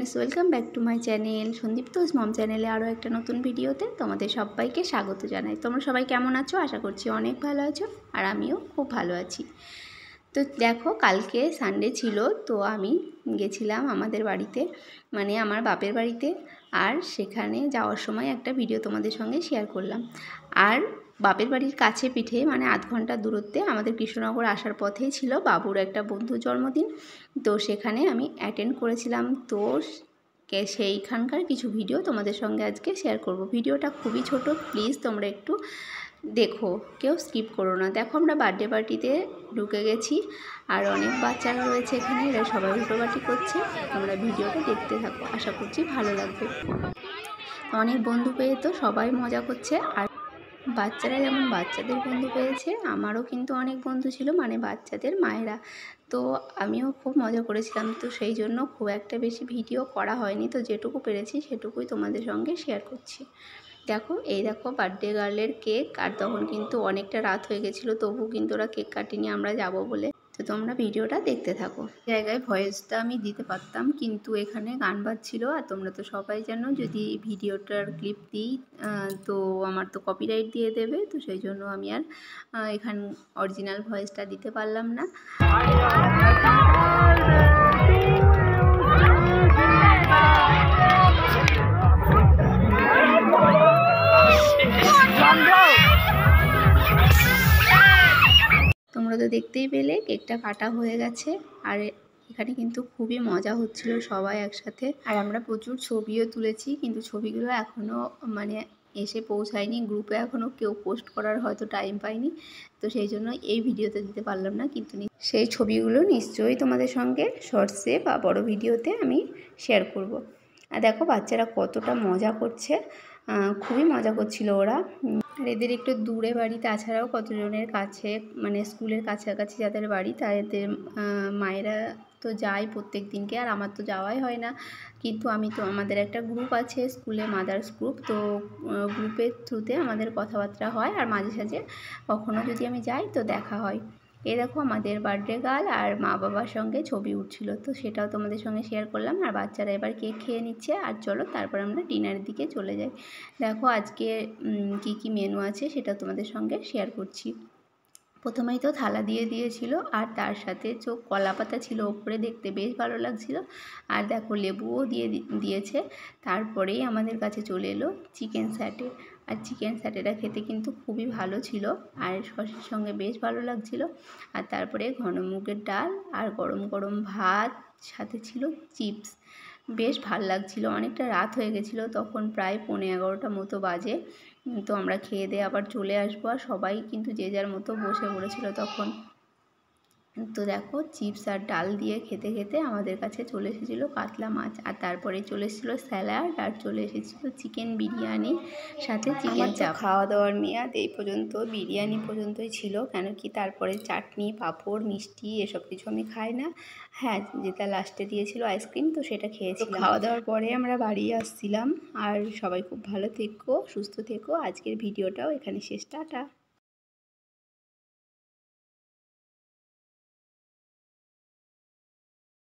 Friends, welcome back to my channel Sandiptosh মম চ্যানেলে আরও একটা নতুন ভিডিওতে তোমাদের সবাইকে স্বাগত জানাই। তোমরা সবাই কেমন আছো? আশা করছি অনেক ভালো আছো, আর আমিও খুব ভালো আছি। তো দেখো, কালকে সানডে ছিল, তো আমি গেছিলাম আমাদের বাড়িতে, মানে আমার বাপের বাড়িতে। আর সেখানে যাওয়ার সময় একটা ভিডিও তোমাদের সঙ্গে শেয়ার করলাম। আর বাপের বাড়ির কাছে পিঠে, মানে আধ ঘন্টার দূরত্বে, আমাদের কৃষ্ণনগর আসার পথেই ছিল বাবুর একটা বন্ধুর জন্মদিন। তো সেখানে আমি অ্যাটেন্ড করেছিলাম। তো সেইখানকার কিছু ভিডিও তোমাদের সঙ্গে আজকে শেয়ার করব। ভিডিওটা খুবই ছোট, প্লিজ তোমরা একটু দেখো, কেউ স্কিপ করো না। দেখো, আমরা বার্থডে পার্টিতে ঢুকে গেছি, আর অনেক বাচ্চারা রয়েছে এখানে, এরা সবাই উল্টোপাটি করছে। তোমরা ভিডিওটা দেখতে থাকো, আশা করছি ভালো লাগবে। অনেক বন্ধু পেয়ে তো সবাই মজা করছে, আর বাচ্চারা যেমন বাচ্চাদের বন্ধু পেয়েছে, আমারও কিন্তু অনেক বন্ধু ছিল, মানে বাচ্চাদের মায়েরা। তো আমিও খুব মজা করেছিলাম। তো সেই জন্য খুব একটা বেশি ভিডিও করা হয়নি, তো যেটুকু পেরেছি সেটুকুই তোমাদের সঙ্গে শেয়ার করছি। দেখো, এই দেখো বার্থডে গার্লের কেক, আর তখন কিন্তু অনেকটা রাত হয়ে গেছিলো, তবু কিন্তু ওরা কেক কাটেনি আমরা যাব বলে। তো তোমরা ভিডিওটা দেখতে থাকো। জায়গায় ভয়েসটা আমি দিতে পারতাম, কিন্তু এখানে গান বাজছিল, আর তোমরা তো সবাই জানো যদি ভিডিওটার ক্লিপ দিই তো আমার তো কপিরাইট দিয়ে দেবে। তো সেই জন্য আমি আর এখানে অরিজিনাল ভয়েসটা দিতে পারলাম না। তোমরা তো দেখতেই পেলে কেকটা কাটা হয়ে গেছে, আর এখানে কিন্তু খুবই মজা হচ্ছিল সবাই একসাথে। আর আমরা প্রচুর ছবিও তুলেছি, কিন্তু ছবিগুলো এখনও মানে এসে পৌঁছায়নি গ্রুপে, এখনও কেউ পোস্ট করার হয়তো টাইম পাইনি। তো সেই জন্য এই ভিডিওতে দিতে পারলাম না, কিন্তু সেই ছবিগুলো নিশ্চয়ই তোমাদের সঙ্গে শর্টসে বা বড় ভিডিওতে আমি শেয়ার করব। আর দেখো বাচ্চারা কতটা মজা করছে, খুবই মজা করছিল ওরা। আর এদের একটু দূরে বাড়ি, তাছাড়াও কতজনের কাছে, মানে স্কুলের কাছাকাছি যাদের বাড়ি, তাদের মায়েরা তো যায় প্রত্যেক দিনকে, আর আমার তো যাওয়াই হয় না। কিন্তু আমি তো, আমাদের একটা গ্রুপ আছে স্কুলে, মাদার্স গ্রুপ, তো গ্রুপের থ্রুতে আমাদের কথাবার্তা হয়, আর মাঝে সাঝে কখনও যদি আমি যাই তো দেখা হয়। এই দেখো আমাদের বার্থডে গার্ল আর মা বাবার সঙ্গে ছবি উঠছিল, তো সেটাও তোমাদের সঙ্গে শেয়ার করলাম। আর বাচ্চারা এবার কেক খেয়ে নিচ্ছে, আর চলো তারপর আমরা ডিনারের দিকে চলে যাই। দেখো আজকে কি মেনু আছে সেটা তোমাদের সঙ্গে শেয়ার করছি। প্রথমেই তো থালা দিয়ে দিয়েছিল, আর তার সাথে কলা পাতা ছিল ওপরে, দেখতে বেশ ভালো লাগছিল। আর দেখো লেবুও দিয়েছে। তারপরেই আমাদের কাছে চলে এলো চিকেন স্যাটে, আর চিকেন স্যাটেটা খেতে কিন্তু খুবই ভালো ছিল, আর সসের সঙ্গে বেশ ভালো লাগছিল। আর তারপরে ঘন মুগের ডাল আর গরম গরম ভাত, সাথে ছিল চিপস। বেশ ভালো লাগছিল। অনেকটা রাত হয়ে গেছিলো, তখন প্রায় 11:15 মতো বাজে। তো আমরা খেয়ে দিয়ে আবার চলে আসবো, আর সবাই কিন্তু যে যার মতো বসে পড়েছিল তখন। তো দেখো চিপস আর ডাল দিয়ে খেতে খেতে আমাদের কাছে চলে এসেছিলো কাতলা মাছ, আর তারপরে চলে এসেছিলো স্যালাড, আর চলে এসেছিলো চিকেন বিরিয়ানি, সাথে চিকেন চাপ। খাওয়া দাওয়ার মেয়াদ এই পর্যন্ত, বিরিয়ানি পর্যন্তই ছিল, কেন কি তারপরে চাটনি, পাঁপড়, মিষ্টি এসব কিছু আমি খাই না। হ্যাঁ, যেটা লাস্টে দিয়েছিল আইসক্রিম, তো সেটা খেয়েছিলাম। খাওয়া দাওয়ার পরে আমরা বাড়ি আসছিলাম। আর সবাই খুব ভালো থেকো, সুস্থ থেকো। আজকের ভিডিওটাও এখানে শেষ, টাটা।